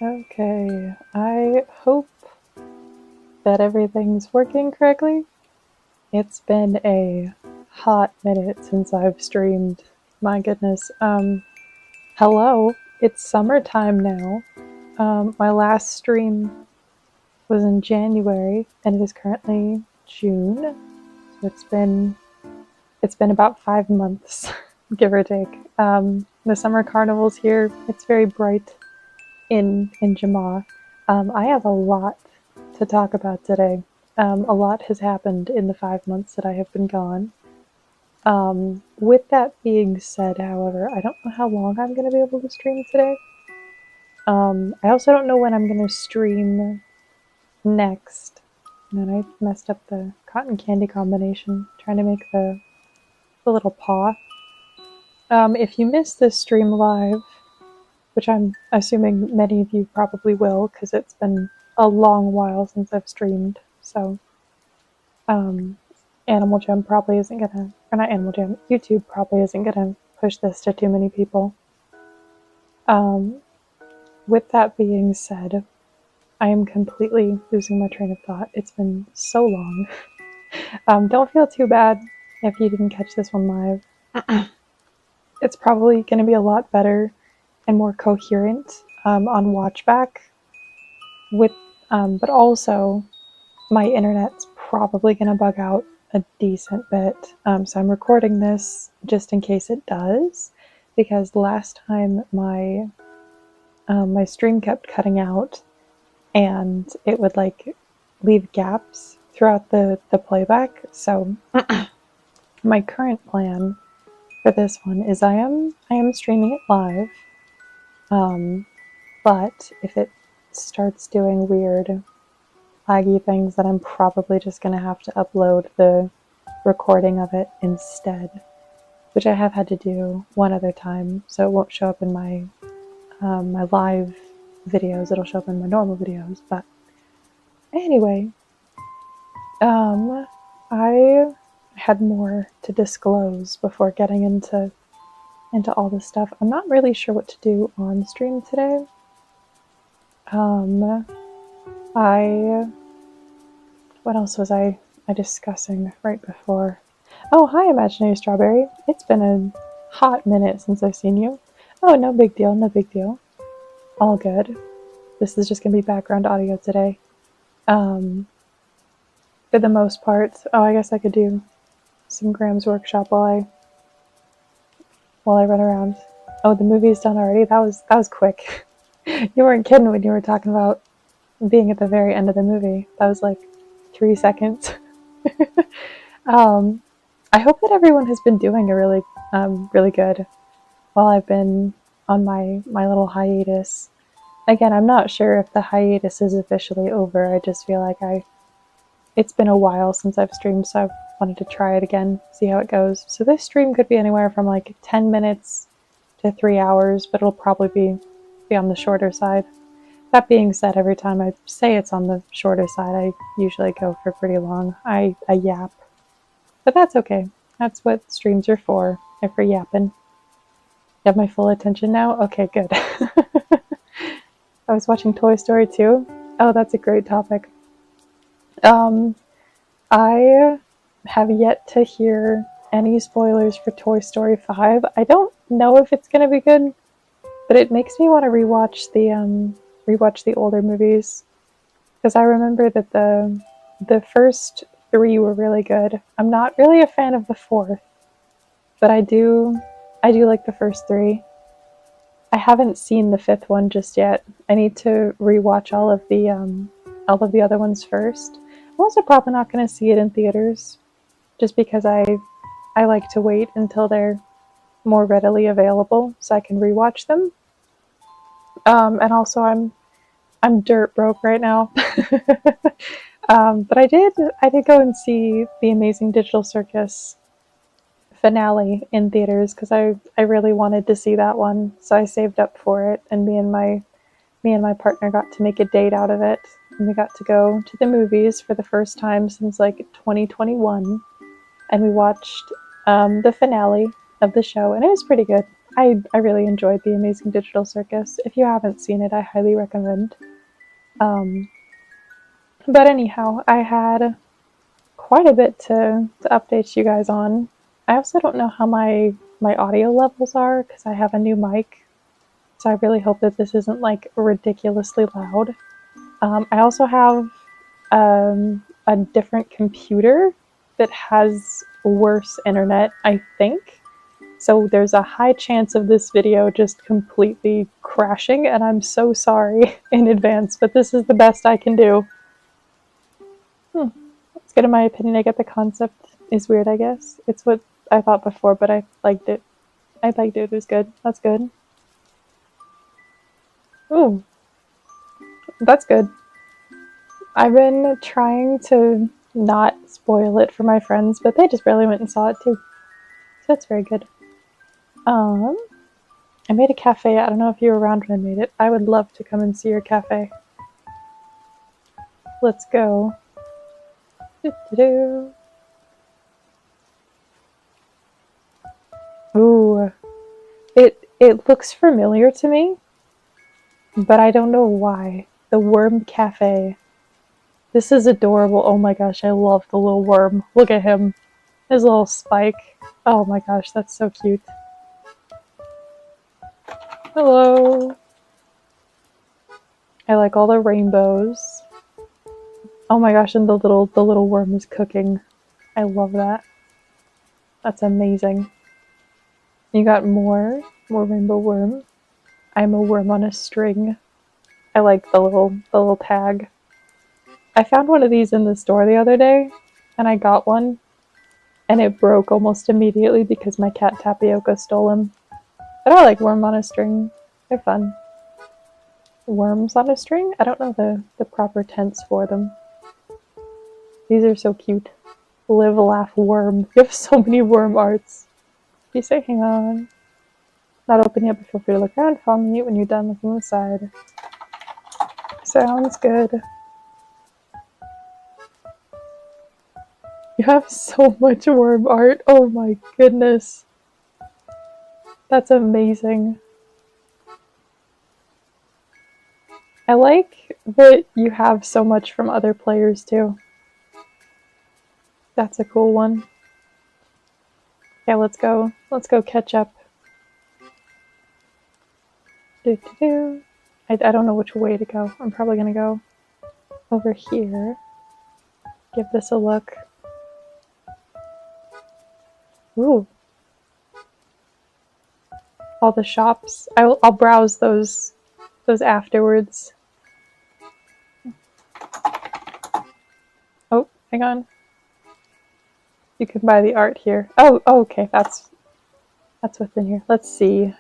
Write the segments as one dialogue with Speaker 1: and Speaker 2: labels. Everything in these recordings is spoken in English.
Speaker 1: Okay, I hope that everything's working correctly. It's been a hot minute since I've streamed. My goodness. Hello. It's summertime now. My last stream was in January, and it is currently June. So it's been about 5 months, give or take. The summer carnival's here. It's very bright in Jama. I have a lot to talk about today. A lot has happened in the 5 months that I have been gone. With that being said, however, I don't know how long I'm going to be able to stream today. I also don't know when I'm going to stream next. And then I messed up the cotton candy combination, trying to make the little paw. If you missed this stream live, which I'm assuming many of you probably will, because it's been a long while since I've streamed, so Animal Jam probably isn't gonna, or not Animal Jam, YouTube probably isn't gonna push this to too many people. With that being said, I am completely losing my train of thought. It's been so long. Don't feel too bad if you didn't catch this one live. It's probably going to be a lot better and more coherent on watchback. But also, my internet's probably going to bug out a decent bit. So I'm recording this just in case it does, because last time my stream kept cutting out, and it would like leave gaps throughout the playback. So my current plan for this one is I am streaming it live. But if it starts doing weird laggy things, then I'm probably just going to have to upload the recording of it instead, which I have had to do one other time, so it won't show up in my my live videos. It'll show up in my normal videos. But anyway, I had more to disclose before getting into all this stuff. I'm not really sure what to do on stream today. What else was I discussing right before? Oh, hi, Imaginary Strawberry. It's been a hot minute since I've seen you. Oh, no big deal, no big deal. All good. This is just gonna be background audio today. For the most part. Oh, I guess I could do some Graham's workshop while I run around. Oh, the movie's done already? That was quick. You weren't kidding when you were talking about being at the very end of the movie. That was like 3 seconds. I hope that everyone has been doing a really good while I've been on my little hiatus. Again, I'm not sure if the hiatus is officially over. I just feel like it's been a while since I've streamed, so I wanted to try it again, see how it goes. So this stream could be anywhere from like 10 minutes to 3 hours, but it'll probably be on the shorter side. That being said, every time I say it's on the shorter side, I usually go for pretty long. I yap. But that's okay. That's what streams are for. They're for yapping. You have my full attention now? Okay, good. I was watching Toy Story 2. Oh, that's a great topic. I have yet to hear any spoilers for Toy Story 5. I don't know if it's going to be good, but it makes me want to rewatch the older movies, because I remember that the first 3 were really good. I'm not really a fan of the 4th, but I do like the first 3. I haven't seen the 5th one just yet. I need to rewatch all of the other ones first. I'm also probably not going to see it in theaters, just because I like to wait until they're more readily available so I can rewatch them. And also I'm dirt broke right now. But I did go and see the Amazing Digital Circus finale in theaters because I really wanted to see that one, so I saved up for it, and me and my partner got to make a date out of it, and we got to go to the movies for the first time since like 2021, and we watched the finale of the show, and it was pretty good. I really enjoyed The Amazing Digital Circus. If you haven't seen it, I highly recommend. But anyhow, I had quite a bit to update you guys on. I also don't know how my audio levels are because I have a new mic. So I really hope that this isn't like ridiculously loud. I also have a different computer that has worse internet, I think. So there's a high chance of this video just completely crashing, and I'm so sorry in advance, but this is the best I can do. It's good in my opinion. I get the concept is weird, I guess. It's what I thought before, but I liked it. I liked it. It was good. That's good. Ooh. That's good. I've been trying to not spoil it for my friends, but they just barely went and saw it too. So that's very good. I made a cafe. I don't know if you were around when I made it. I would love to come and see your cafe. Let's go. Doo-doo-doo. Ooh. It looks familiar to me, but I don't know why. The Worm Cafe. This is adorable. Oh my gosh, I love the little worm. Look at him. His little spike. Oh my gosh, that's so cute. Hello. I like all the rainbows. Oh my gosh, and the little worm is cooking. I love that. That's amazing. You got more rainbow worm. I'm a worm on a string. I like the little tag. I found one of these in the store the other day, and I got one, and it broke almost immediately because my cat Tapioca stole him. But I like worm on a string. They're fun. Worms on a string? I don't know the proper tense for them. These are so cute. Live, laugh, worm. You have so many worm arts. You say, hang on. Not open yet, but feel free to look around. Follow me when you're done looking inside. Sounds good. You have so much worm art. Oh my goodness. That's amazing. I like that you have so much from other players too. That's a cool one. Yeah, let's go. Let's go catch up. I don't know which way to go. I'm probably gonna go over here. Give this a look. Ooh. All the shops. I'll browse those afterwards. Oh, hang on. You can buy the art here. Oh, okay, that's what's in here. Let's see.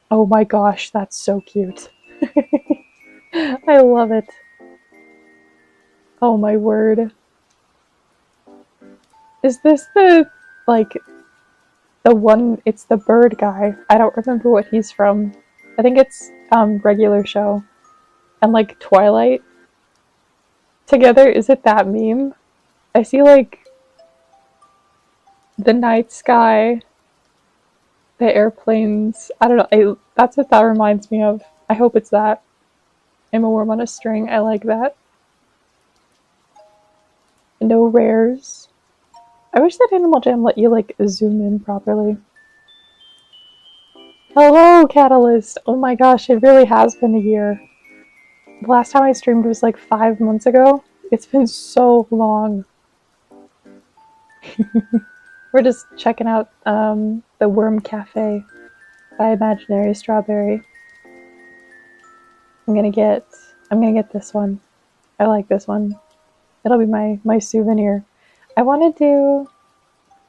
Speaker 1: Oh my gosh, that's so cute. I love it. Oh my word. Is this the, like, the one, it's the bird guy. I don't remember what he's from. I think it's regular show. And like Twilight together. Is it that meme? I see like the night sky, the airplanes. I don't know. That's what that reminds me of. I hope it's that. I'm a worm on a string. I like that. No rares. I wish that Animal Jam let you like zoom in properly. Hello, Catalyst! Oh my gosh, it really has been a year. The last time I streamed was like 5 months ago. It's been so long. We're just checking out the Worm Cafe by Imaginary Strawberry. I'm gonna get this one. I like this one. It'll be my souvenir. I want to do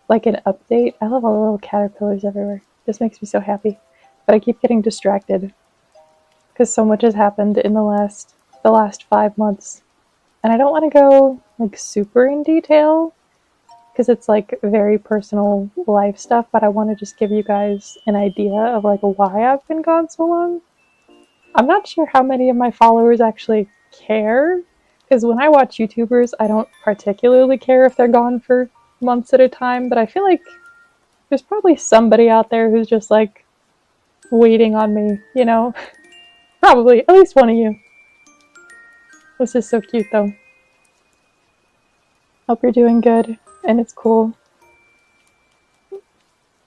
Speaker 1: like an update. I love all the little caterpillars everywhere. This makes me so happy. But I keep getting distracted because so much has happened in the last 5 months. And I don't want to go like super in detail because it's like very personal life stuff, but I want to just give you guys an idea of like why I've been gone so long. I'm not sure how many of my followers actually care, because when I watch YouTubers, I don't particularly care if they're gone for months at a time, but I feel like There's probably somebody out there who's just like waiting on me, you know? Probably, at least one of you. This is so cute though. Hope you're doing good and it's cool.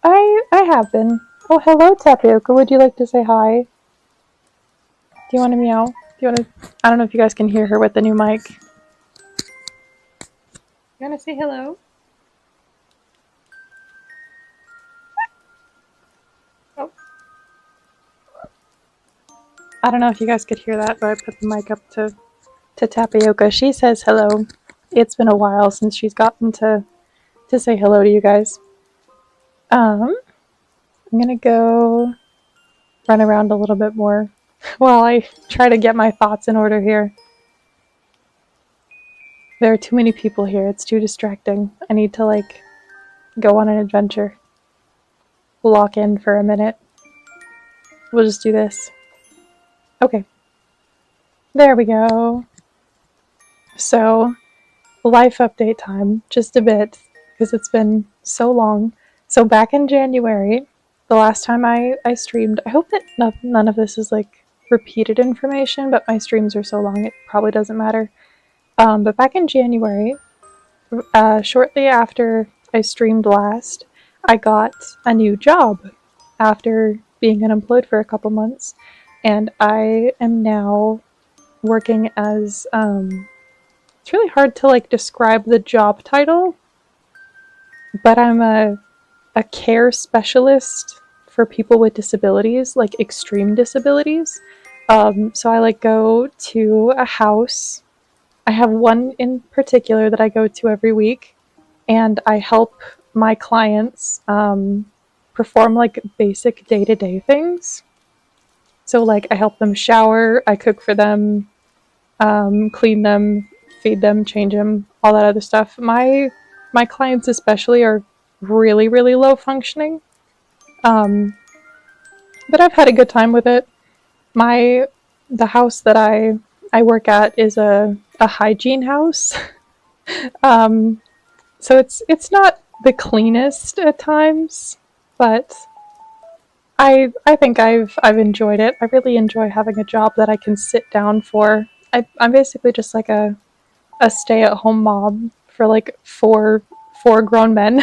Speaker 1: I have been. Oh, hello, Tapioca. Would you like to say hi? Do you want to meow? Do you want to? I don't know if you guys can hear her with the new mic. You want to say hello? Oh. I don't know if you guys could hear that, but I put the mic up to Tapioca. She says hello. It's been a while since she's gotten to say hello to you guys. I'm gonna go run around a little bit more while I try to get my thoughts in order here. There are too many people here. It's too distracting. I need to, like, go on an adventure. Lock in for a minute. We'll just do this. Okay. There we go. So, life update time. Just a bit, because it's been so long. So back in January, the last time I streamed, I hope that none of this is, like, repeated information, but my streams are so long it probably doesn't matter. But back in January, shortly after I streamed last, I got a new job after being unemployed for a couple months, and I am now working as, it's really hard to, like, describe the job title, but I'm a care specialist for people with disabilities, like extreme disabilities. So I, like, go to a house. I have one in particular that I go to every week, and I help my clients perform, like, basic day-to-day things. So, like, I help them shower, I cook for them, clean them, feed them, change them, all that other stuff. My clients especially are really, really low functioning, but I've had a good time with it. The house that I work at is a hygiene house. So it's not the cleanest at times, but I think I've enjoyed it. I really enjoy having a job that I can sit down for. I'm basically just like a stay-at-home mom for, like, four grown men.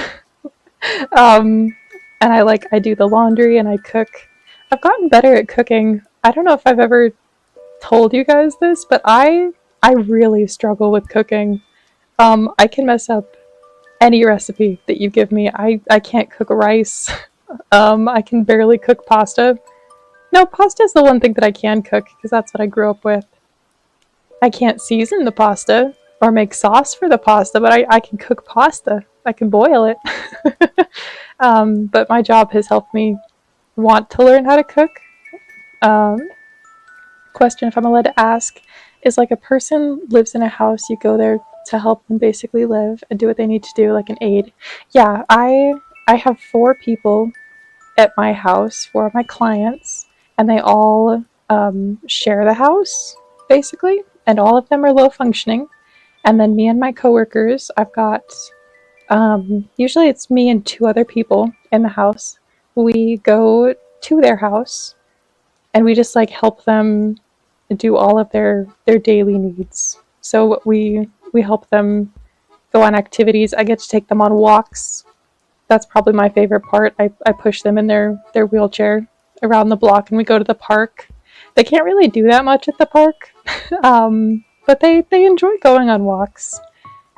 Speaker 1: And I do the laundry and I cook. I've gotten better at cooking. I don't know if I've ever told you guys this, but I really struggle with cooking. I can mess up any recipe that you give me. I can't cook rice. I can barely cook pasta. No, pasta is the one thing that I can cook, because that's what I grew up with. I can't season the pasta or make sauce for the pasta, but I can cook pasta. I can boil it. But my job has helped me want to learn how to cook. Question, if I'm allowed to ask, is, like, a person lives in a house, you go there to help them basically live and do what they need to do, like an aide. Yeah, I have 4 people at my house, 4 of my clients, and they all share the house, basically, and all of them are low functioning. And then me and my coworkers, I've got, usually it's me and 2 other people in the house. We go to their house and we just, like, help them do all of their daily needs. So we help them go on activities. I get to take them on walks. That's probably my favorite part. I push them in their wheelchair around the block and we go to the park. They can't really do that much at the park, but they enjoy going on walks.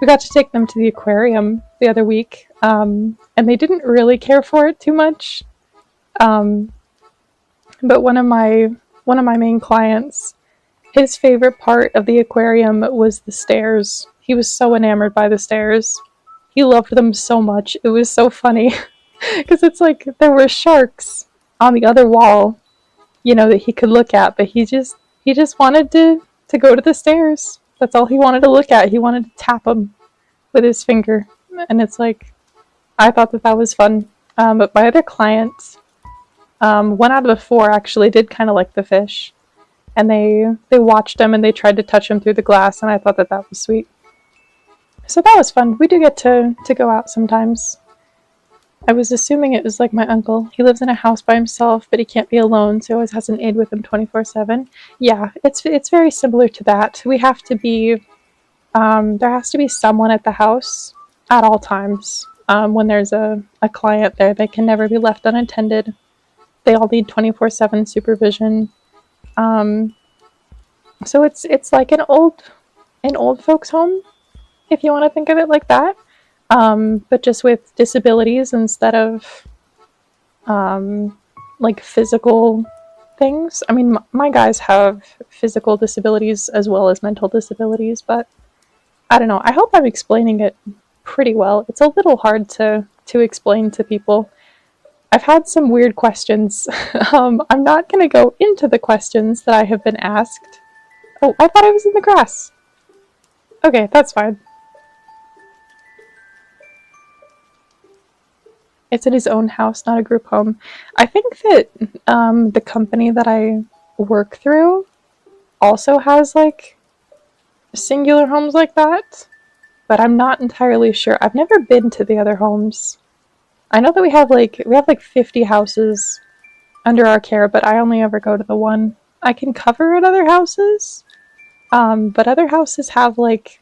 Speaker 1: We got to take them to the aquarium the other week, and they didn't really care for it too much. But one of my main clients, his favorite part of the aquarium was the stairs. He was so enamored by the stairs. He loved them so much. It was so funny because it's like there were sharks on the other wall, you know, that he could look at, but he just wanted to go to the stairs. That's all he wanted to look at. He wanted to tap them with his finger, and it's like, I thought that was fun. But my other client, 1 out of the 4 actually did kind of like the fish, and they watched him and they tried to touch him through the glass, and I thought that was sweet. So that was fun. We do get to go out sometimes. I was assuming it was like my uncle. He lives in a house by himself, but he can't be alone, so he always has an aide with him 24/7. Yeah, it's very similar to that. We have to be there has to be someone at the house at all times. When there's a client there, they can never be left unattended. They all need 24/7 supervision. So it's like an old folks home, if you want to think of it like that. But just with disabilities instead of like physical things. I mean, my guys have physical disabilities as well as mental disabilities, but I don't know. I hope I'm explaining it pretty well. It's a little hard to explain to people. I've had some weird questions. I'm not going to go into the questions that I have been asked. Oh, I thought I was in the grass. Okay, that's fine. It's in his own house, not a group home. I think that the company that I work through also has like singular homes like that, but I'm not entirely sure. I've never been to the other homes. I know that we have like 50 houses under our care, but I only ever go to the one. I can cover at other houses, but other houses have like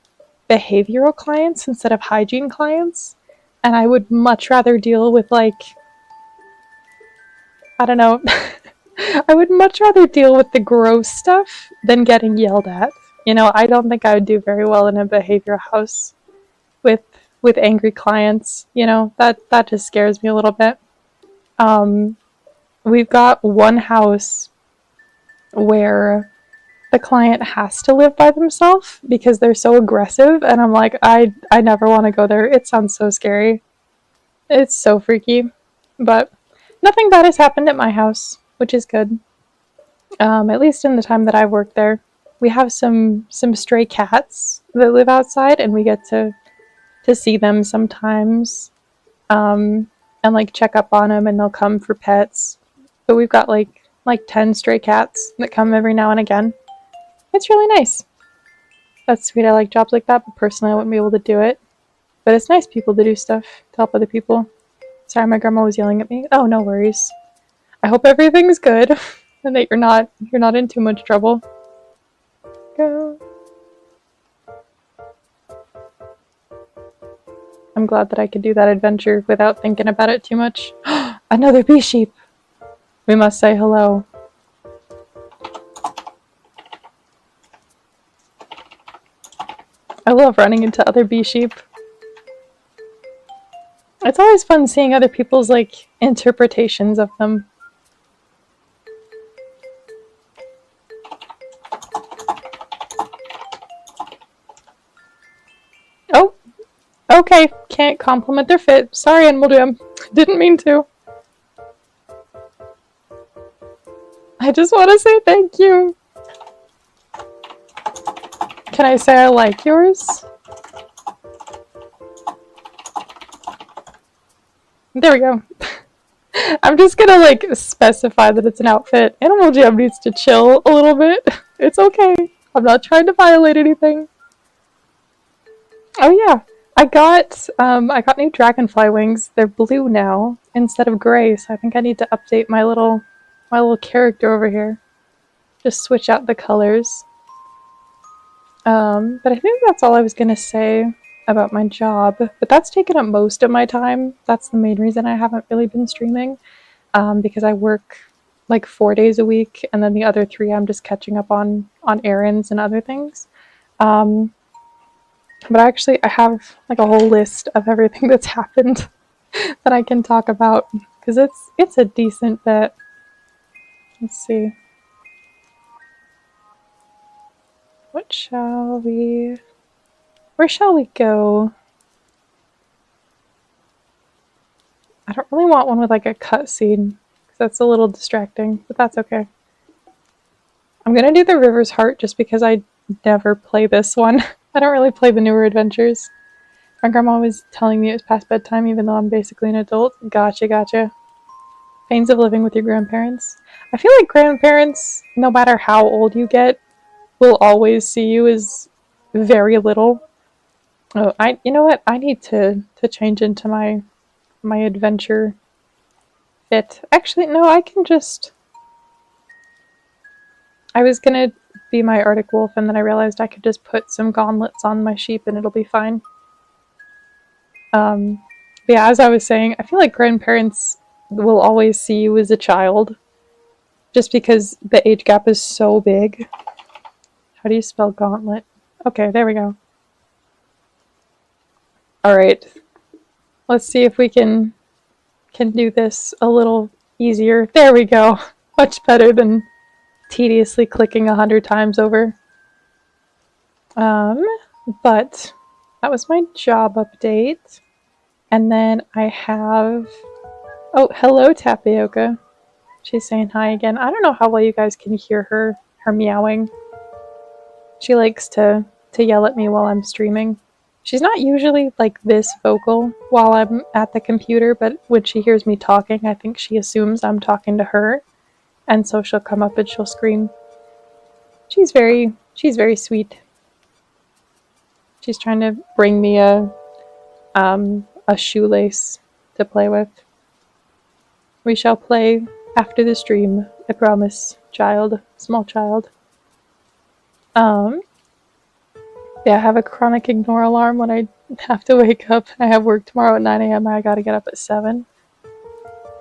Speaker 1: behavioral clients instead of hygiene clients, and I would much rather deal with like, I don't know. I would much rather deal with the gross stuff than getting yelled at. You know, I don't think I would do very well in a behavioral house with angry clients. You know, that just scares me a little bit. We've got one house where the client has to live by themselves because they're so aggressive, and I'm like, I never want to go there. It sounds so scary. It's so freaky. But nothing bad has happened at my house, which is good. At least in the time that I've worked there. We have some stray cats that live outside, and we get to see them sometimes, and like check up on them, and they'll come for pets. But we've got like 10 stray cats that come every now and again. It's really nice. That's sweet. I like jobs like that, but personally I wouldn't be able to do it. But it's nice people to do stuff to help other people. Sorry, my grandma was yelling at me. Oh, no worries. I hope everything's good and that you're not in too much trouble. Go. I'm glad that I could do that adventure without thinking about it too much. Another bee sheep. We must say hello. I love running into other bee sheep. It's always fun seeing other people's like interpretations of them. Oh, okay. Can't compliment their fit. Sorry, Animal Jam. Didn't mean to. I just want to say thank you. Can I say I like yours? There we go. I'm just gonna like specify that it's an outfit. Animal Jam needs to chill a little bit. It's okay. I'm not trying to violate anything. Oh yeah, I got new dragonfly wings. They're blue now instead of gray, so I think I need to update my little character over here. Just switch out the colors. But I think that's all I was gonna say about my job. But that's taken up most of my time. That's the main reason I haven't really been streaming. Because I work like 4 days a week, and then the other 3 I'm just catching up on errands and other things. But actually I have like a whole list of everything that's happened that I can talk about, because it's a decent bit. Let's see. Where shall we go? I don't really want one with like a cutscene, because that's a little distracting, but that's okay. I'm gonna do the River's Heart just because I never play this one. I don't really play the newer adventures. My grandma was telling me it was past bedtime even though I'm basically an adult. Gotcha. Pains of living with your grandparents. I feel like grandparents, no matter how old you get, will always see you as very little. Oh, you know what? I need to change into my my adventure fit. Actually, no, I can just... I was gonna be my Arctic wolf, and then I realized I could just put some gauntlets on my sheep and it'll be fine. But yeah, as I was saying, I feel like grandparents will always see you as a child, just because the age gap is so big. How do you spell gauntlet? Okay, there we go. Alright, let's see if we can do this a little easier. There we go. Much better than tediously clicking 100 times over. But that was my job update. And then I have... Oh, hello, Tapioca. She's saying hi again. I don't know how well you guys can hear her meowing. She likes to yell at me while I'm streaming. She's not usually like this vocal while I'm at the computer, but when she hears me talking, I think she assumes I'm talking to her. And so she'll come up and she'll scream. She's very sweet. She's trying to bring me a shoelace to play with. We shall play after the stream, I promise, child, small child. Yeah, I have a chronic ignore alarm when I have to wake up. I have work tomorrow at 9 a.m. I gotta get up at 7.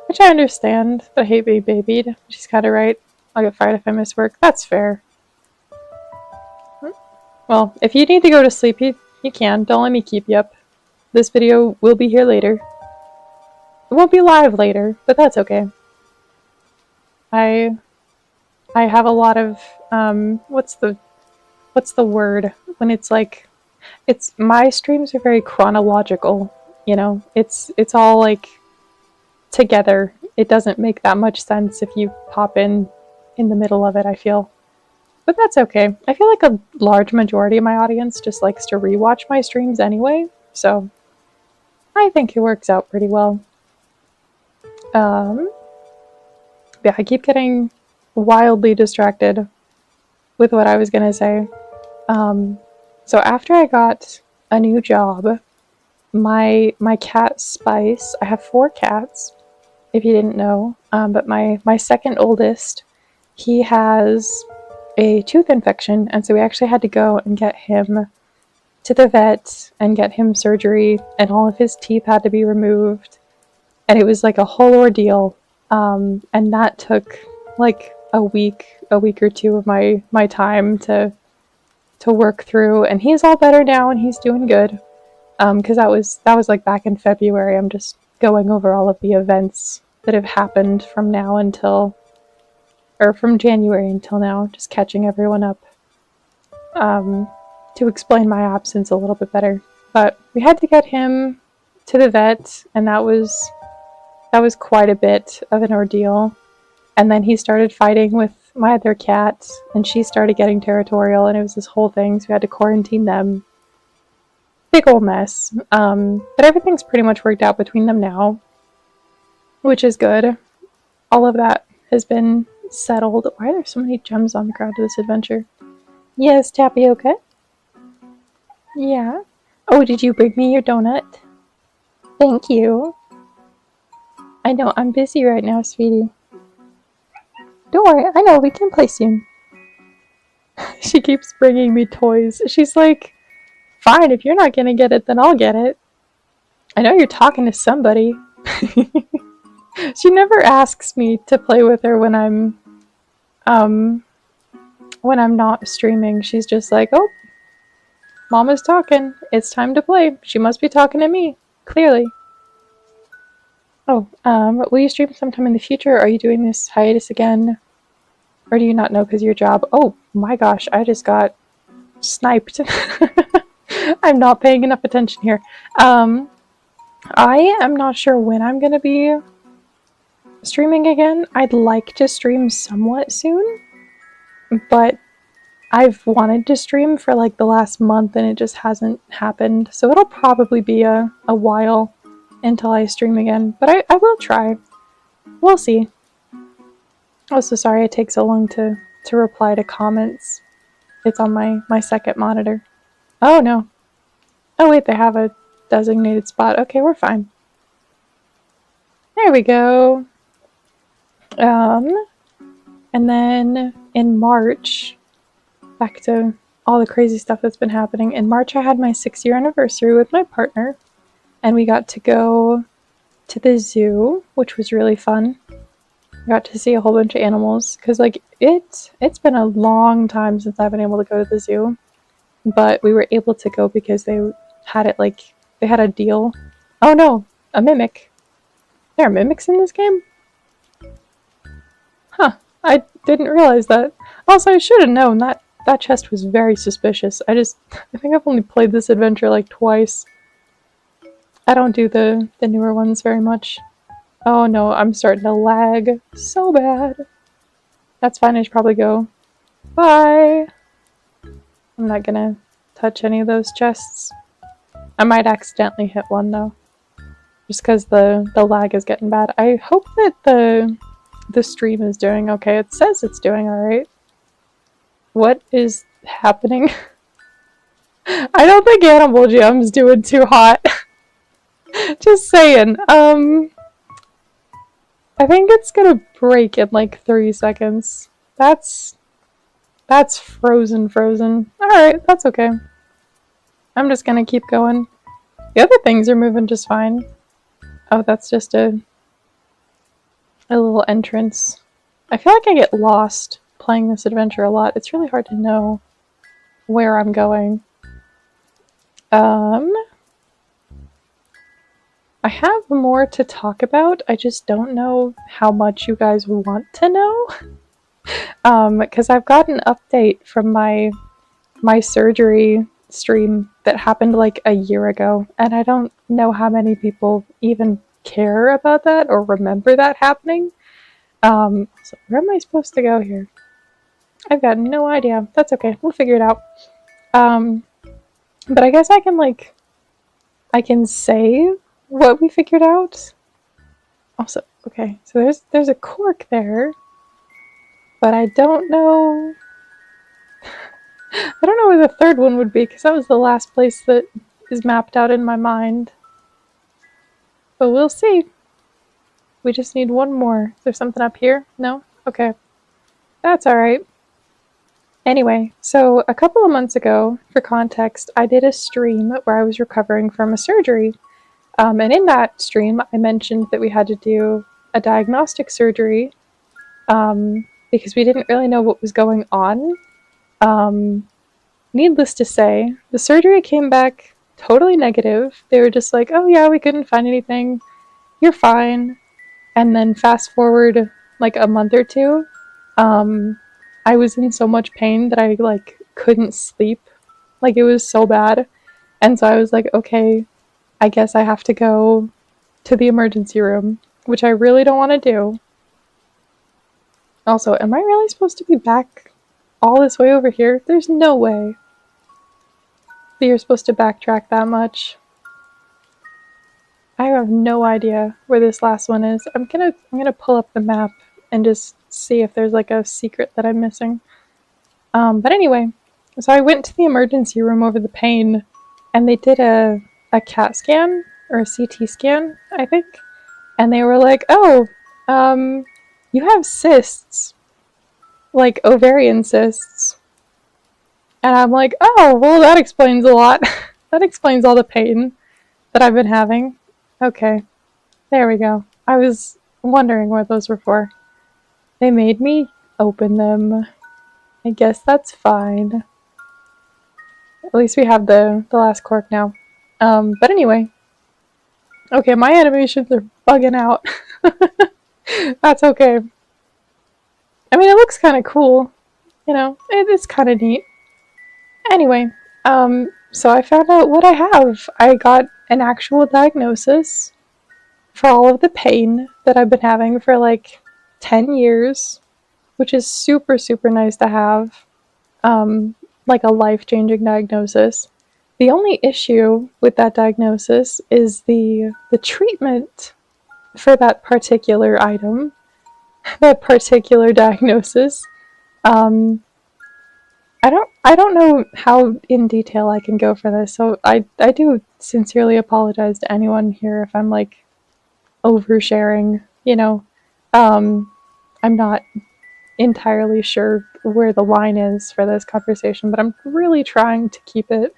Speaker 1: Which I understand, but I hate being babied. She's kinda right. I'll get fired if I miss work. That's fair. Well, if you need to go to sleep, you can. Don't let me keep you up. This video will be here later. It won't be live later, but that's okay. I have a lot of, what's the word? When it's like, my streams are very chronological, you know? It's all like together. It doesn't make that much sense if you pop in the middle of it, I feel. But that's okay. I feel like a large majority of my audience just likes to rewatch my streams anyway, so I think it works out pretty well. Yeah, I keep getting wildly distracted with what I was gonna say. So after I got a new job, my cat Spice, I have 4 cats, if you didn't know, but my second oldest, he has a tooth infection, and so we actually had to go and get him to the vet and get him surgery, and all of his teeth had to be removed, and it was like a whole ordeal, and that took like a week or 2 of my time to work through, and he's all better now and he's doing good. Because that was like back in February. I'm just going over all of the events that have happened from now until, or from January until now, just catching everyone up, to explain my absence a little bit better. But we had to get him to the vet, and that was quite a bit of an ordeal. And then he started fighting with my other cat, and she started getting territorial, and it was this whole thing, so we had to quarantine them. Big ol' mess. But everything's pretty much worked out between them now, which is good. All of that has been settled. Why are there so many gems on the ground of this adventure? Yes, Tapioca? Yeah. Oh, did you bring me your donut? Thank you. I know, I'm busy right now, sweetie. Don't worry, I know, we can play soon. She keeps bringing me toys. She's like, fine, if you're not gonna get it, then I'll get it. I know you're talking to somebody. She never asks me to play with her when I'm not streaming. She's just like, oh, Mama's talking. It's time to play. She must be talking to me, clearly. Oh, will you stream sometime in the future? Are you doing this hiatus again? Or do you not know because of your job? Oh my gosh, I just got sniped. I'm not paying enough attention here. I am not sure when I'm gonna be streaming again. I'd like to stream somewhat soon, but I've wanted to stream for like the last month and it just hasn't happened. So it'll probably be a while until I stream again, but I will try. We'll see. Oh, so sorry it takes so long to reply to comments. It's on my second monitor. Oh no. Oh wait, they have a designated spot. Okay, we're fine. There we go. And then in March, back to all the crazy stuff that's been happening. In March, I had my 6-year anniversary with my partner, and we got to go to the zoo, which was really fun. I got to see a whole bunch of animals, because like it's been a long time since I've been able to go to the zoo, but we were able to go because they had it like, they had a deal. Oh no, a mimic. There are mimics in this game? Huh, I didn't realize that. Also, I should have known that chest was very suspicious. I think I've only played this adventure like twice. I don't do the newer ones very much. Oh no, I'm starting to lag so bad. That's fine, I should probably go. Bye! I'm not gonna touch any of those chests. I might accidentally hit one though. Just because the lag is getting bad. I hope that the stream is doing okay. It says it's doing alright. What is happening? I don't think Animal Jam's doing too hot. Just saying. I think it's gonna break in like 3 seconds. That's frozen. Alright, that's okay. I'm just gonna keep going. The other things are moving just fine. Oh, that's just a little entrance. I feel like I get lost playing this adventure a lot. It's really hard to know where I'm going. I have more to talk about. I just don't know how much you guys want to know. Because I've got an update from my surgery stream that happened like a year ago, and I don't know how many people even care about that or remember that happening. So where am I supposed to go here? I've got no idea. That's okay. We'll figure it out. But I guess I can say what we figured out. Also, okay, so there's a cork there, but I don't know. I don't know where the third one would be, because that was the last place that is mapped out in my mind. But we'll see. We just need one more. Is there something up here? No? Okay. That's alright. Anyway, so a couple of months ago, for context, I did a stream where I was recovering from a surgery. And in that stream, I mentioned that we had to do a diagnostic surgery because we didn't really know what was going on. Needless to say, the surgery came back totally negative. They were just like, oh yeah, we couldn't find anything. You're fine. And then fast forward like a month or two, I was in so much pain that I like couldn't sleep. Like it was so bad. And so I was like, okay, I guess I have to go to the emergency room, which I really don't want to do. Also, am I really supposed to be back all this way over here? There's no way that you're supposed to backtrack that much. I have no idea where this last one is. I'm gonna pull up the map and just see if there's like a secret that I'm missing. But anyway, so I went to the emergency room over the pain, and they did a CAT scan or a CT scan, I think, and they were like, "Oh, you have cysts, like ovarian cysts." And I'm like, "Oh, well, that explains a lot. That explains all the pain that I've been having." Okay, there we go. I was wondering what those were for. They made me open them. I guess that's fine. At least we have the last cork now. But anyway. Okay, my animations are bugging out. That's okay. I mean, it looks kind of cool. You know, it's kind of neat. Anyway, so I found out what I have. I got an actual diagnosis for all of the pain that I've been having for like 10 years, which is super, super nice to have. Like a life-changing diagnosis. The only issue with that diagnosis is the treatment for that particular item, that particular diagnosis. I don't know how in detail I can go for this, so I do sincerely apologize to anyone here if I'm like oversharing, you know. I'm not entirely sure where the line is for this conversation, but I'm really trying to keep it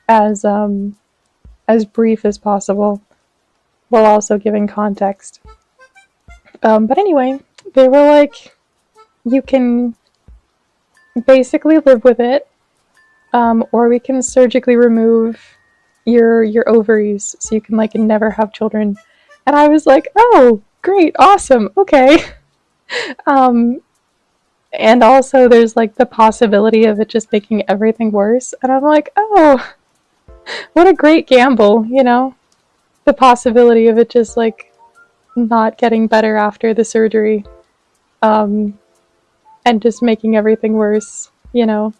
Speaker 1: as brief as possible while also giving context. But anyway, they were like, you can basically live with it, or we can surgically remove your ovaries so you can like never have children. And I was like, oh, great, awesome, okay. And also there's like the possibility of it just making everything worse. And I'm like, oh, what a great gamble, you know? The possibility of it just like not getting better after the surgery, and just making everything worse, you know?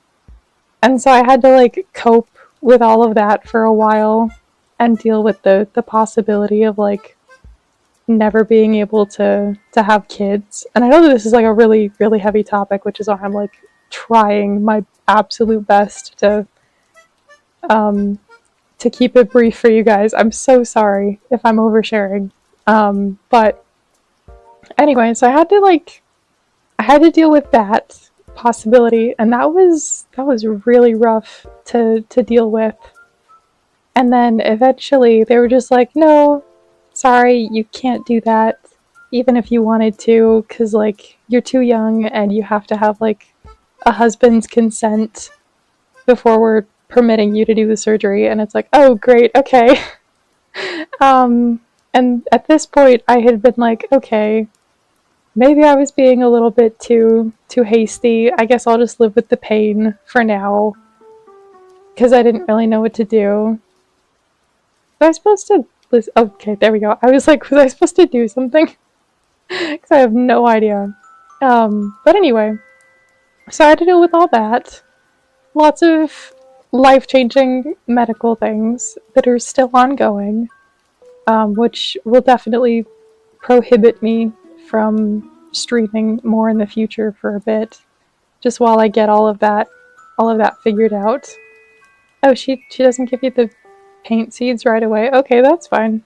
Speaker 1: And so I had to like cope with all of that for a while and deal with the possibility of like never being able to have kids. And I know that this is like a really, really heavy topic, which is why I'm like trying my absolute best to keep it brief for you guys. I'm so sorry if I'm oversharing. But anyway, so I had to deal with that possibility, and that was really rough to deal with. And then eventually they were just like, no, sorry, you can't do that, even if you wanted to, because like you're too young and you have to have like a husband's consent before we're permitting you to do the surgery. And it's like, oh great, okay. And at this point I had been like, okay, maybe I was being a little bit too hasty. I guess I'll just live with the pain for now, because I didn't really know what to do. Was I supposed to listen? Okay, there we go. I was like, was I supposed to do something? Because I have no idea. But anyway, so I had to deal with all that. Lots of life-changing medical things that are still ongoing, which will definitely prohibit me from streaming more in the future for a bit, just while I get all of that figured out. Oh, she doesn't give you the paint seeds right away. Okay, that's fine.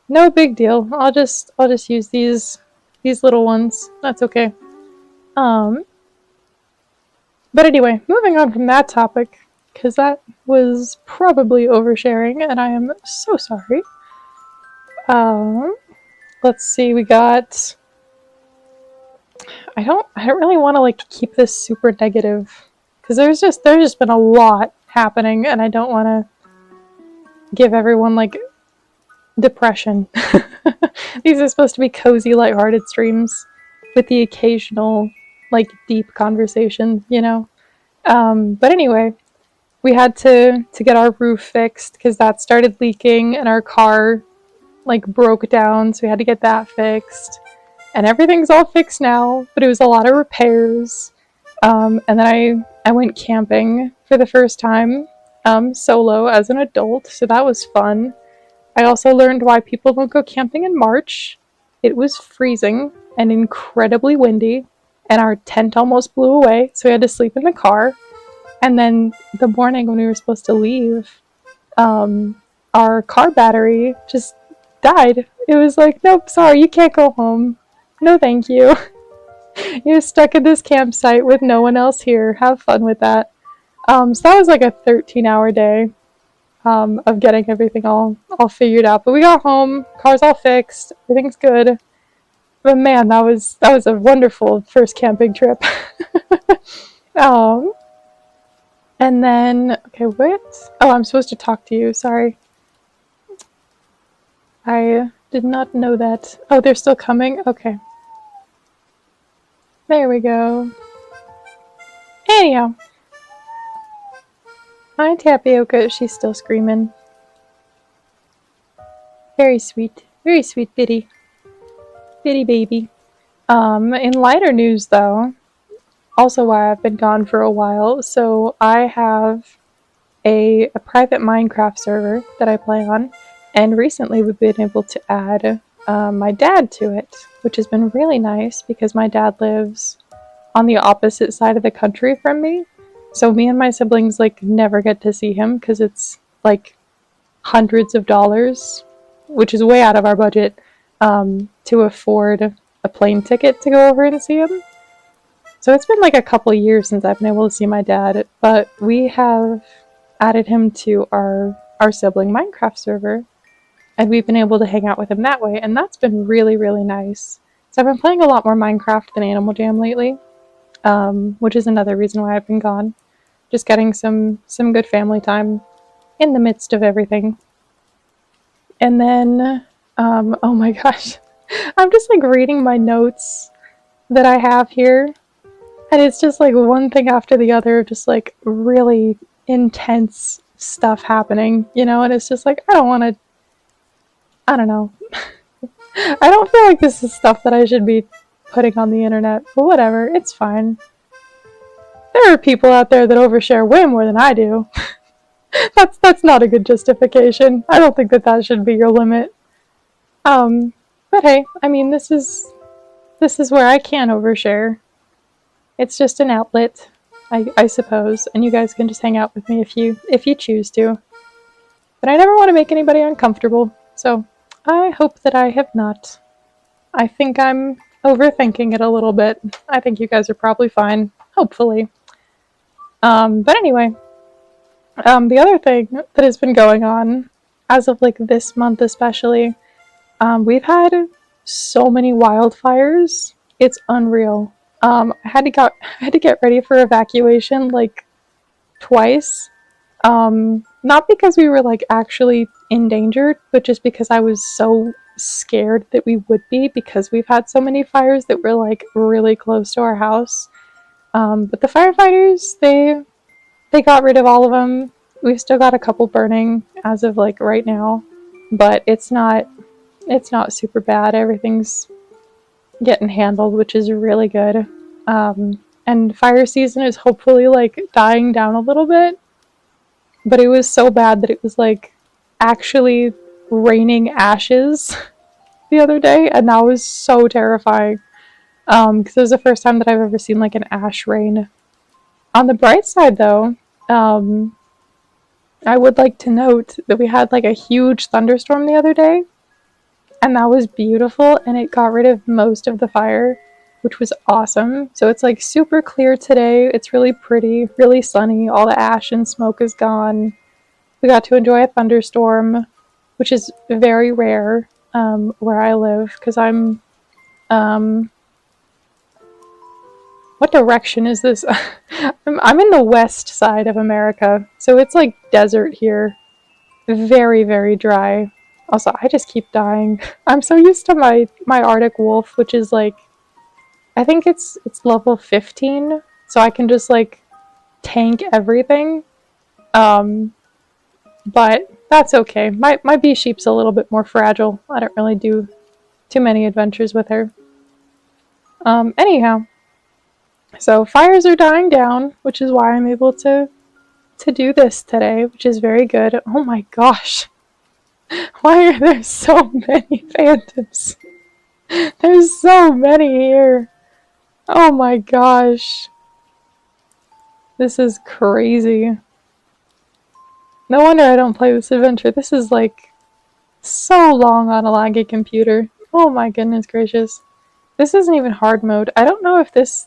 Speaker 1: No big deal. I'll just use these little ones. That's okay. But anyway, moving on from that topic, because that was probably oversharing, and I am so sorry. Let's see. We got. I don't really want to like keep this super negative, because there's just been a lot happening, and I don't want to give everyone like depression. These are supposed to be cozy, lighthearted streams with the occasional like deep conversation, you know. But anyway, we had to get our roof fixed because that started leaking, and our car like broke down, so we had to get that fixed. And everything's all fixed now, but it was a lot of repairs. And then I went camping for the first time, solo as an adult, so that was fun. I also learned why people don't go camping in March. It was freezing and incredibly windy, and our tent almost blew away, so we had to sleep in the car. And then the morning when we were supposed to leave, our car battery just died. It was like, nope, sorry, you can't go home. No thank you. You're stuck at this campsite with no one else here. Have fun with that. So that was like a 13-hour day of getting everything all figured out. But we got home, car's all fixed, everything's good. But man, that was a wonderful first camping trip. And then, okay, what? Oh, I'm supposed to talk to you, sorry. I did not know that. Oh, they're still coming? Okay. There we go. Anyhow. Hi, Tapioca. She's still screaming. Very sweet. Very sweet bitty. Bitty baby. In lighter news, though, also why I've been gone for a while, so I have a private Minecraft server that I play on, and recently we've been able to add my dad to it, which has been really nice because my dad lives on the opposite side of the country from me, so me and my siblings like never get to see him because it's like hundreds of dollars which is way out of our budget, to afford a plane ticket to go over and see him. So it's been like a couple years since I've been able to see my dad, but we have added him to our sibling Minecraft server, and we've been able to hang out with him that way, and that's been really, really nice. So I've been playing a lot more Minecraft than Animal Jam lately, which is another reason why I've been gone. Just getting some good family time in the midst of everything. And then, oh my gosh, I'm just like reading my notes that I have here, and it's just like one thing after the other, just like really intense stuff happening, you know, and it's just like, I don't know. I don't feel like this is stuff that I should be putting on the internet, but whatever, it's fine. There are people out there that overshare way more than I do. That's not a good justification. I don't think that should be your limit. But hey, I mean, this is where I can overshare. It's just an outlet, I suppose, and you guys can just hang out with me if you choose to. But I never want to make anybody uncomfortable, so I hope that I have not. I think I'm overthinking it a little bit. I think you guys are probably fine, hopefully. But anyway, the other thing that has been going on, as of like this month especially, we've had so many wildfires. It's unreal. I had to get ready for evacuation like twice. Not because we were like actually endangered, but just because I was so scared that we would be, because we've had so many fires that were like really close to our house. But the firefighters, they got rid of all of them. We've still got a couple burning as of like right now, but it's not super bad. Everything's getting handled, which is really good. And fire season is hopefully like dying down a little bit, but it was so bad that it was like actually raining ashes the other day, and that was so terrifying. Because it was the first time that I've ever seen like an ash rain. On the bright side though, I would like to note that we had like a huge thunderstorm the other day, and that was beautiful, and it got rid of most of the fire, which was awesome. So it's like super clear today. It's really pretty, really sunny. All the ash and smoke is gone. We got to enjoy a thunderstorm, which is very rare where I live, because I'm what direction is this? I'm in the west side of America, so it's like desert here. Very, very dry. Also, I just keep dying. I'm so used to my Arctic wolf, which is like, I think it's level 15, so I can just like tank everything. But that's okay. My bee sheep's a little bit more fragile. I don't really do too many adventures with her. Anyhow. So fires are dying down, which is why I'm able to do this today, which is very good. Oh my gosh. Why are there so many phantoms? There's so many here. Oh my gosh. This is crazy. No wonder I don't play this adventure. This is like so long on a laggy computer. Oh my goodness gracious. This isn't even hard mode. I don't know if this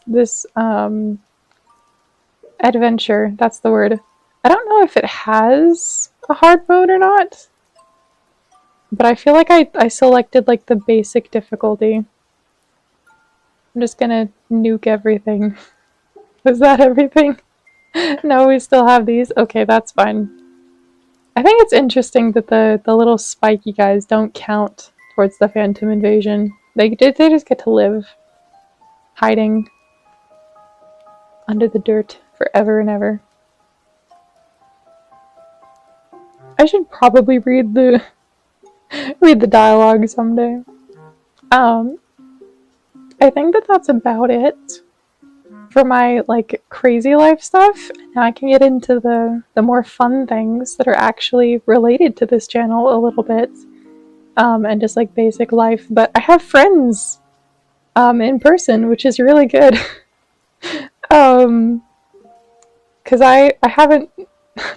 Speaker 1: adventure, that's the word. I don't know if it has a hard mode or not. But I feel like I selected like the basic difficulty. I'm just gonna nuke everything. Was that everything? No, we still have these? Okay, that's fine. I think it's interesting that the little spiky guys don't count towards the phantom invasion. They just get to live hiding under the dirt forever and ever. I should probably read the dialogue someday. I think that's about it for my like crazy life stuff. Now I can get into the more fun things that are actually related to this channel a little bit. And just like basic life, but I have friends in person, which is really good. Because I haven't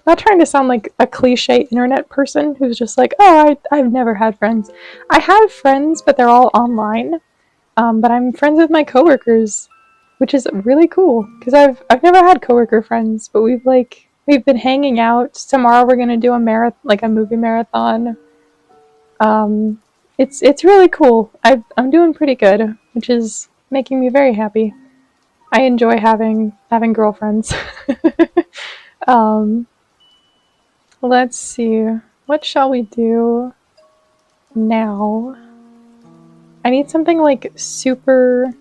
Speaker 1: not trying to sound like a cliche internet person who's just like, oh, I've never had friends. I have friends, but they're all online. But I'm friends with my coworkers, which is really cool because I've never had coworker friends, but we've been hanging out. Tomorrow we're gonna do a movie marathon. It's really cool. I'm doing pretty good, which is making me very happy. I enjoy having girlfriends. um, let's see. What shall we do now? I need something like super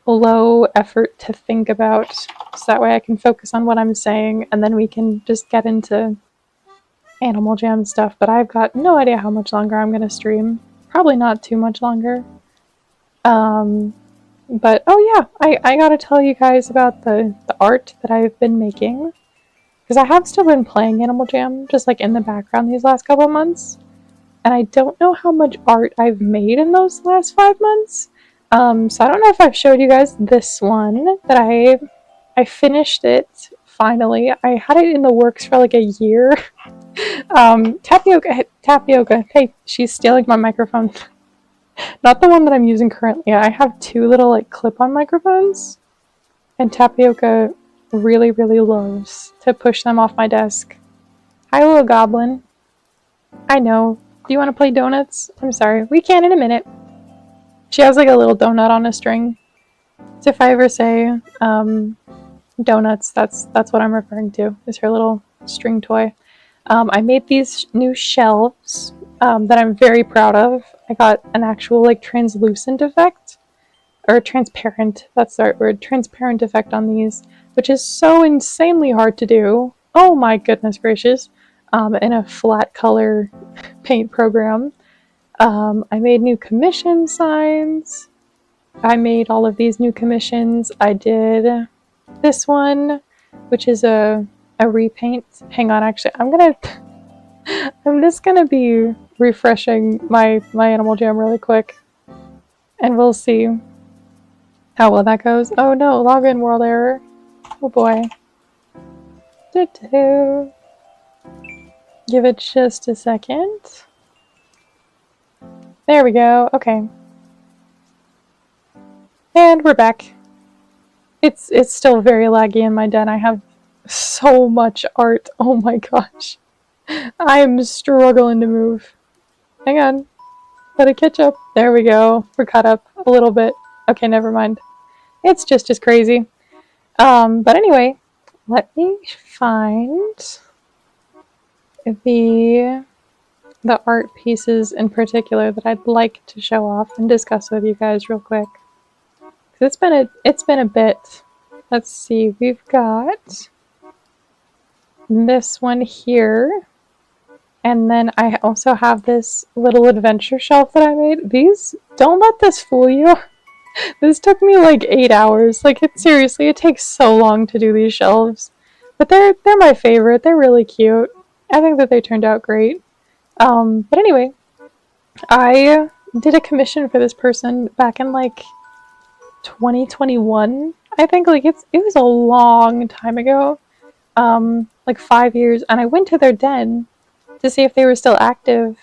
Speaker 1: low effort to think about, so that way I can focus on what I'm saying, and then we can just get into Animal Jam stuff. But I've got no idea how much longer I'm gonna stream. Probably not too much longer. But oh yeah, I gotta tell you guys about the art that I've been making. Because I have still been playing Animal Jam, just like in the background these last couple months. And I don't know how much art I've made in those last 5 months. So I don't know if I've showed you guys this one, that I finished it, finally. I had it in the works for like a year. Tapioca, hey, she's stealing my microphone. Not the one that I'm using currently. I have 2 little like clip-on microphones, and Tapioca really, really loves to push them off my desk. Hi, little goblin. I know. Do you want to play donuts? I'm sorry. We can in a minute. She has like a little donut on a string. So if I ever say donuts, that's what I'm referring to, is her little string toy. I made these new shelves that I'm very proud of. I got an actual like translucent effect, or transparent, that's the right word, transparent effect on these, which is so insanely hard to do. Oh my goodness gracious. In a flat color paint program. I made new commission signs. I made all of these new commissions. I did this one, which is a repaint. Hang on, actually, I'm just gonna be refreshing my Animal Jam really quick, and we'll see how well that goes. Oh no, login world error. Oh boy. Give it just a second. There we go. Okay. And we're back. It's still very laggy in my den. I have so much art. Oh my gosh. I'm struggling to move. Hang on. Let it catch up. There we go. We're caught up a little bit. Okay, never mind. It's just as crazy. But anyway, let me find the art pieces in particular that I'd like to show off and discuss with you guys real quick. It's been a bit. Let's see, we've got this one here, and then I also have this little adventure shelf that I made. These, don't let this fool you. This took me like 8 hours. Like, seriously, it takes so long to do these shelves. But they're my favorite. They're really cute. I think that they turned out great. But anyway, I did a commission for this person back in like 2021. I think like it was a long time ago. Like 5 years, and I went to their den to see if they were still active,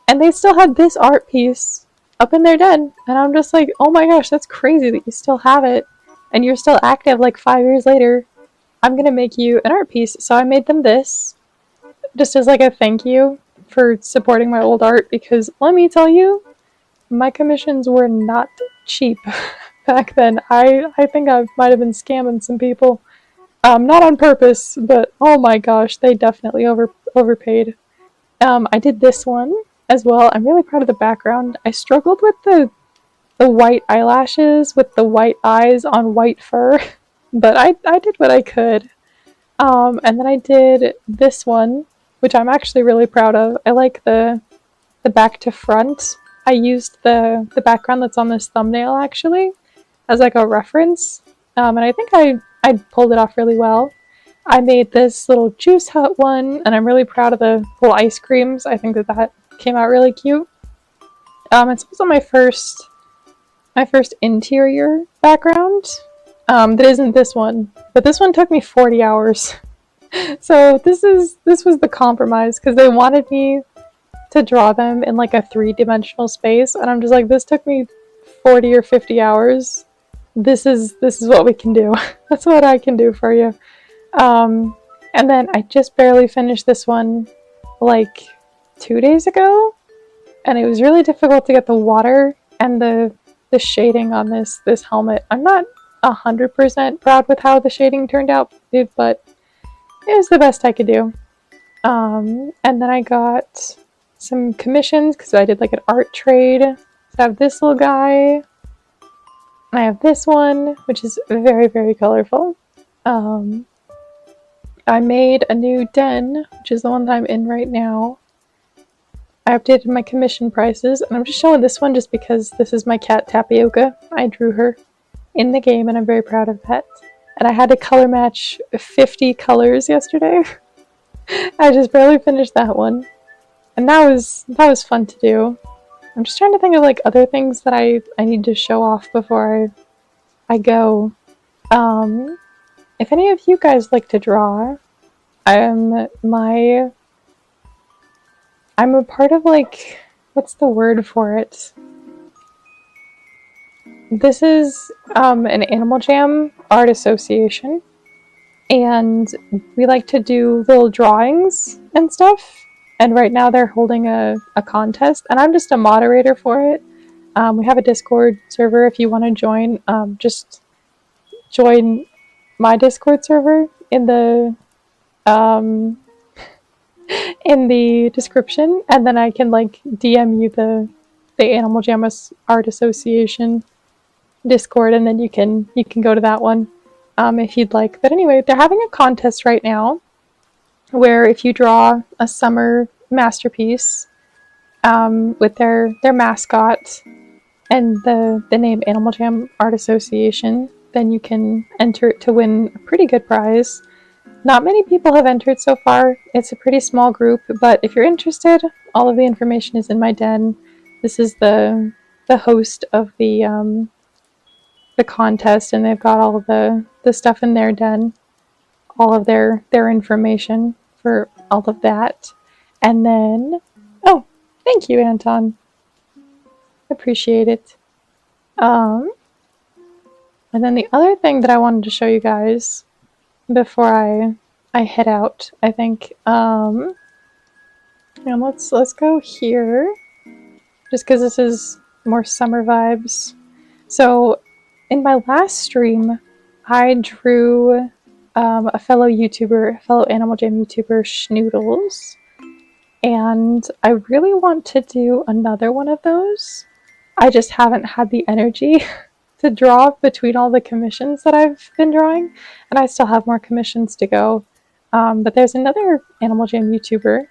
Speaker 1: and they still had this art piece up in their den, and I'm just like, oh my gosh, that's crazy that you still have it and you're still active like 5 years later. I'm gonna make you an art piece. So I made them this just as like a thank you for supporting my old art, because let me tell you, my commissions were not cheap back then. I think I might have been scamming some people. Not on purpose, but oh my gosh, they definitely overpaid. I did this one as well. I'm really proud of the background. I struggled with the white eyelashes with the white eyes on white fur, but I did what I could. And then I did this one, which I'm actually really proud of. I like the back to front. I used the background that's on this thumbnail actually as like a reference, and I think I pulled it off really well. I made this little Juice Hut one, and I'm really proud of the little ice creams. I think that came out really cute. It's also my first interior background. that isn't this one, but this one took me 40 hours. So this was the compromise, because they wanted me to draw them in like a 3-dimensional space, and I'm just like, this took me 40 or 50 hours. This is what we can do. That's what I can do for you. And then I just barely finished this one like 2 days ago, and it was really difficult to get the water and the shading on this helmet. I'm not 100% proud with how the shading turned out, but it was the best I could do. And then I got some commissions because I did like an art trade. So I have this little guy. I have this one, which is very, very colorful. I made a new den, which is the one that I'm in right now. I updated my commission prices, and I'm just showing this one just because this is my cat Tapioca. I drew her in the game, and I'm very proud of that. And I had to color match 50 colors yesterday. I just barely finished that one. And that was fun to do. I'm just trying to think of like other things that I need to show off before I go. If any of you guys like to draw, I'm a part of like, what's the word for it? This is an Animal Jam art association, and we like to do little drawings and stuff. And right now they're holding a contest, and I'm just a moderator for it. We have a Discord server if you want to join. Just join my Discord server in the description, and then I can like DM you the Animal Jam Art Association Discord, and then you can go to that one if you'd like. But anyway, they're having a contest right now where if you draw a summer masterpiece with their mascot and the name Animal Jam Art Association, then you can enter it to win a pretty good prize. Not many people have entered so far. It's a pretty small group, but if you're interested, all of the information is in my den. This is the host of the contest, and they've got all of the stuff in their den, all of their information for all of that. And then, oh, thank you, Anton. Appreciate it. And then the other thing that I wanted to show you guys before I head out, I think, and let's go here, just because this is more summer vibes. So in my last stream, I drew a fellow Animal Jam YouTuber, Schnoodles, and I really want to do another one of those. I just haven't had the energy to draw between all the commissions that I've been drawing, and I still have more commissions to go. But there's another Animal Jam YouTuber,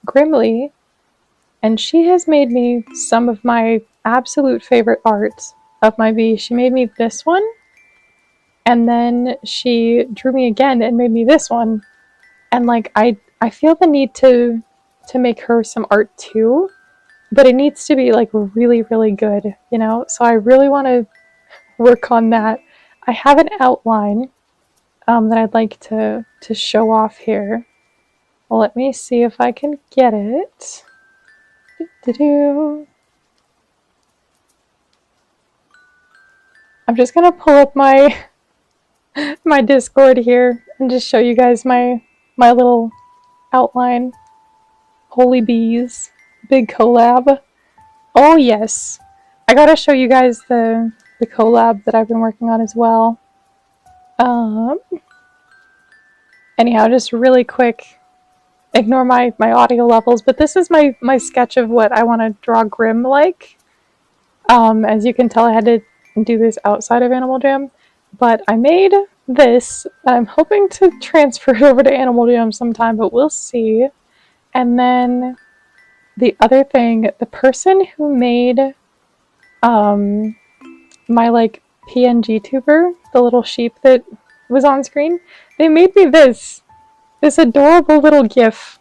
Speaker 1: Grimly, and she has made me some of my absolute favorite art of my V. She made me this one, and then she drew me again and made me this one. And like I feel the need to make her some art too, but it needs to be like really, really good, you know? So I really want to work on that. I have an outline that I'd like to show off here. Well, let me see if I can get it. I'm just gonna pull up my Discord here and just show you guys my little outline. Holy bees, big collab. Oh yes, I gotta show you guys the collab that I've been working on as well. Anyhow, just really quick, ignore my audio levels, but this is my sketch of what I want to draw Grim like. As you can tell, I had to do this outside of Animal Jam, but I made this, and I'm hoping to transfer it over to Animal Jam sometime, but we'll see. And then the other thing, the person who made my like PNGTuber, the little sheep that was on screen, they made me this adorable little gif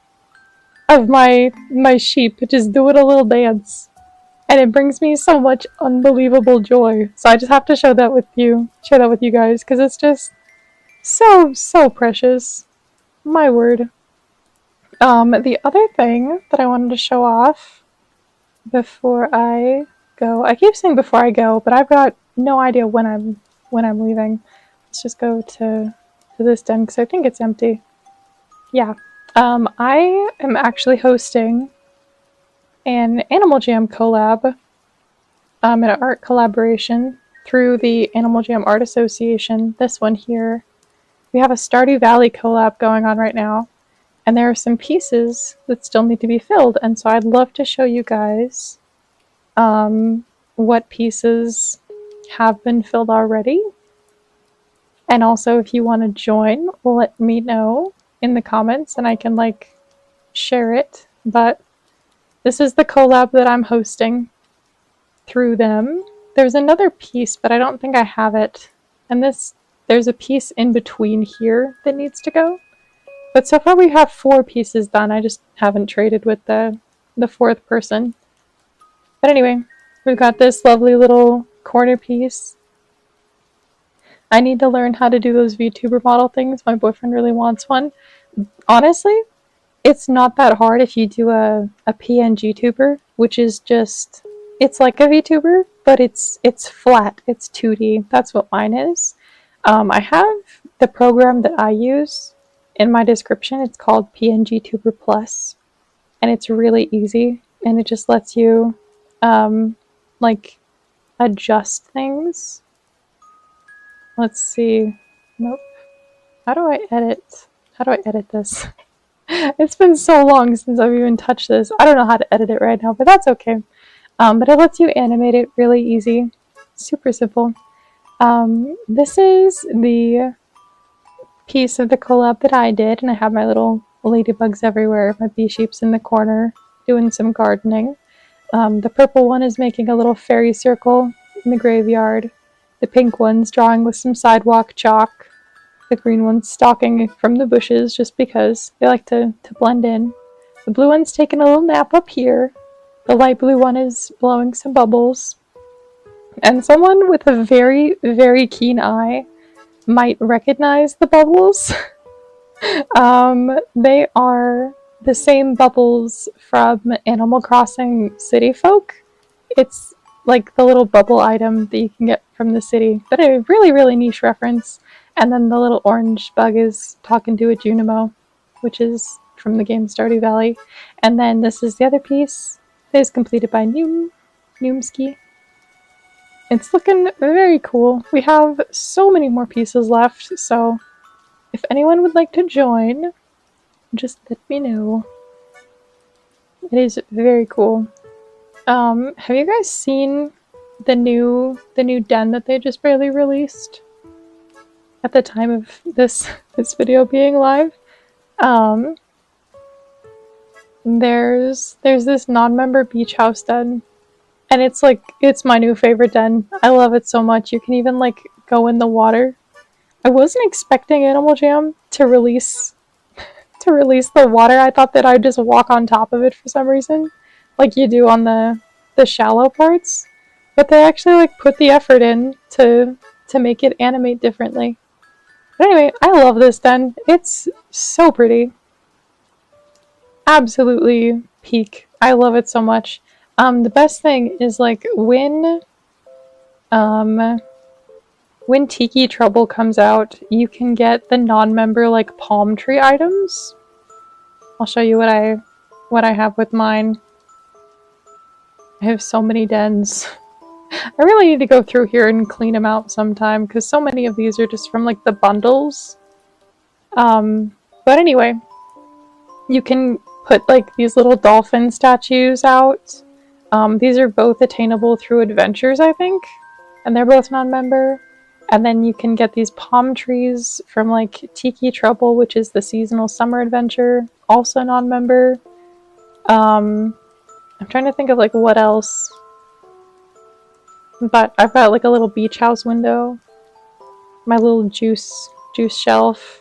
Speaker 1: of my sheep just doing a little dance. and it brings me so much unbelievable joy. So I just have to share that with you guys, because it's just so precious. My word. The other thing that I wanted to show off before I go, I keep saying before I go, but I've got no idea when I'm leaving. Let's just go to this den because I think it's empty. Yeah. I am actually hosting an Animal Jam collab, an art collaboration through the Animal Jam Art Association. This one here. We have a Stardew Valley collab going on right now, and there are some pieces that still need to be filled, and so I'd love to show you guys what pieces have been filled already. And also, if you want to join, let me know in the comments and I can like share it. But this is the collab that I'm hosting through them. There's another piece, but I don't think I have it. And there's a piece in between here that needs to go. But so far we have 4 pieces done. I just haven't traded with the 4th person. But anyway, we've got this lovely little corner piece. I need to learn how to do those VTuber model things. My boyfriend really wants one. Honestly, it's not that hard if you do a PNGTuber, which is just, it's like a VTuber, but it's flat. It's 2D. That's what mine is. I have the program that I use in my description. It's called PNGTuber Plus, and it's really easy, and it just lets you like adjust things. Let's see. Nope. How do I edit this? It's been so long since I've even touched this. I don't know how to edit it right now, but that's okay. But it lets you animate it really easy. Super simple. This is the piece of the collab that I did, and I have my little ladybugs everywhere. My bee sheep's in the corner doing some gardening. The purple one is making a little fairy circle in the graveyard. The pink one's drawing with some sidewalk chalk. The green one's stalking from the bushes just because they like to blend in. The blue one's taking a little nap up here. The light blue one is blowing some bubbles. And someone with a very, very keen eye might recognize the bubbles. They are the same bubbles from Animal Crossing City Folk. It's like the little bubble item that you can get from the city, but a really, really niche reference. And then the little orange bug is talking to a Junimo, which is from the game Stardew Valley. And then this is the other piece. It is completed by Noomski. It's looking very cool. We have so many more pieces left, so if anyone would like to join, just let me know. It is very cool. Have you guys seen the new den that they just barely released at the time of this video being live? There's this non-member beach house den, and it's my new favorite den. I love it so much. You can even like go in the water. I wasn't expecting Animal Jam to release the water. I thought that I'd just walk on top of it for some reason, like you do on the shallow parts. But they actually like put the effort in to make it animate differently. But anyway, I love this den. It's so pretty. Absolutely peak. I love it so much. The best thing is like when Tiki Trouble comes out, you can get the non-member like palm tree items. I'll show you what I have with mine. I have so many dens. I really need to go through here and clean them out sometime, because so many of these are just from like the bundles. But anyway, you can put like these little dolphin statues out. These are both attainable through adventures, I think, and they're both non-member. And then you can get these palm trees from like Tiki Trouble, which is the seasonal summer adventure, also non-member. I'm trying to think of like what else. But I've got like a little beach house window. My little juice shelf.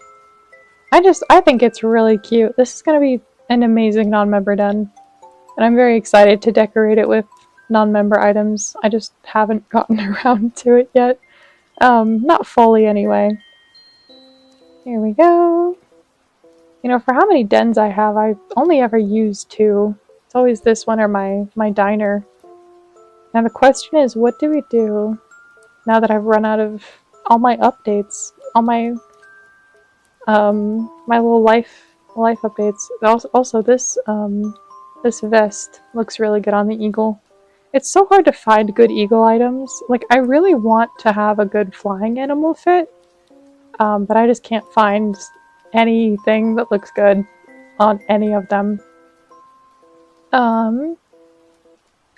Speaker 1: I think it's really cute. This is gonna be an amazing non-member den. And I'm very excited to decorate it with non-member items. I just haven't gotten around to it yet. Not fully anyway. Here we go. You know, for how many dens I have, I only ever use 2. It's always this one or my diner. Now the question is, what do we do now that I've run out of all my updates, all my my little life updates. Also this this vest looks really good on the eagle. It's so hard to find good eagle items. Like, I really want to have a good flying animal fit, but I just can't find anything that looks good on any of them.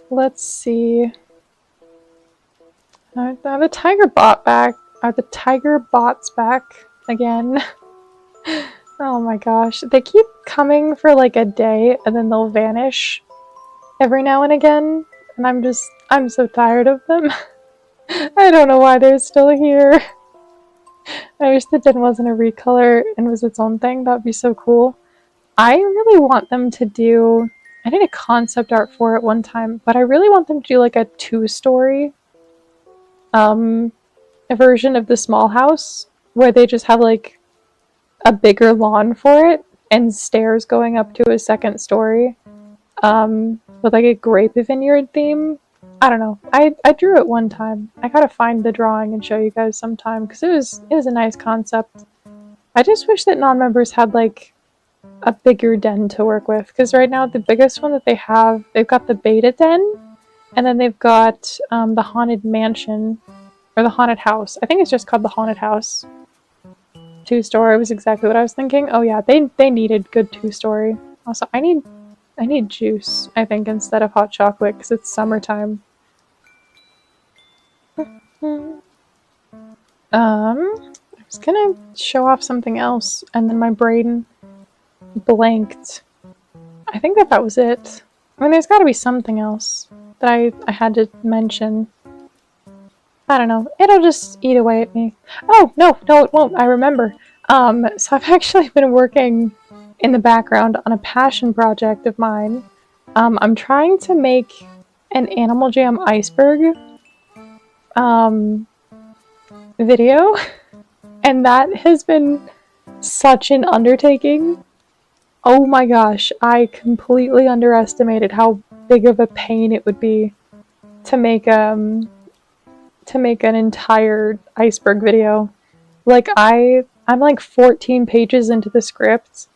Speaker 1: Let's see. Are the tiger bots back again? Oh my gosh. They keep coming for like a day and then they'll vanish every now and again. And I'm so tired of them. I don't know why they're still here. I wish the den wasn't a recolor and was its own thing. That would be so cool. I really want them to do... I did a concept art for it one time, but I really want them to do like a 2-story a version of the small house where they just have like a bigger lawn for it and stairs going up to a 2nd story with like a grape vineyard theme. I don't know. I drew it one time. I gotta find the drawing and show you guys sometime because it was a nice concept. I just wish that non-members had like a bigger den to work with, because right now the biggest one that they have, they've got the beta den and then they've got the haunted mansion or the haunted house. I think it's just called the haunted house. 2-story was exactly what I was thinking. Oh yeah, they needed good 2-story. Also, I need juice, I think, instead of hot chocolate because it's summertime. I was gonna show off something else and then my brain blanked. I think that was it. I mean, there's gotta be something else that I had to mention. I don't know. It'll just eat away at me. Oh, no, it won't. I remember. So I've actually been working in the background on a passion project of mine. I'm trying to make an Animal Jam iceberg video, and that has been such an undertaking. Oh my gosh, I completely underestimated how big of a pain it would be to make an entire iceberg video. Like, I'm like 14 pages into the script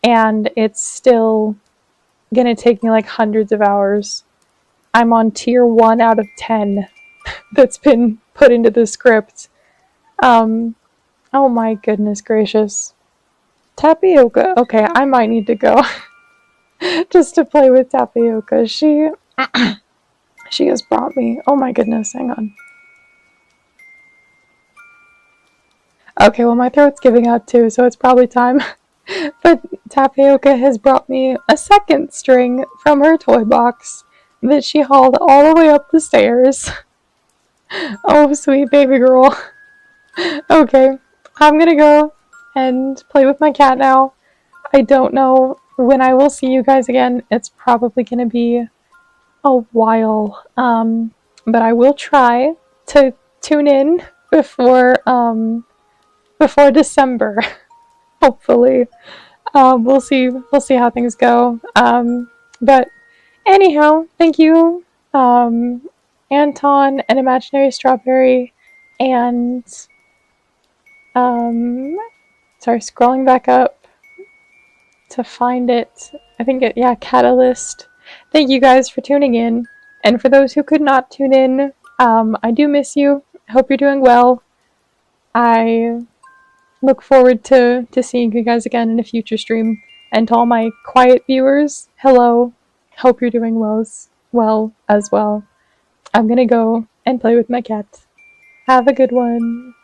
Speaker 1: and it's still gonna take me like hundreds of hours. I'm on tier 1 out of 10 that's been put into the script. Oh my goodness gracious. Tapioca. Okay, I might need to go just to play with Tapioca. She has brought me... Oh my goodness, hang on. Okay, well my throat's giving out too, so it's probably time. But Tapioca has brought me a 2nd string from her toy box that she hauled all the way up the stairs. Oh, sweet baby girl. Okay, I'm gonna go and play with my cat now. I don't know when I will see you guys again. It's probably gonna be a while. But I will try to tune in before December. Hopefully. We'll see how things go. But anyhow, thank you, Anton and Imaginary Strawberry, and sorry, scrolling back up to find it. I think yeah, Catalyst. Thank you guys for tuning in, and for those who could not tune in, I do miss you. I hope you're doing well. I look forward to seeing you guys again in a future stream. And to all my quiet viewers, hello. Hope you're doing well as well. I'm gonna go and play with my cat. Have a good one.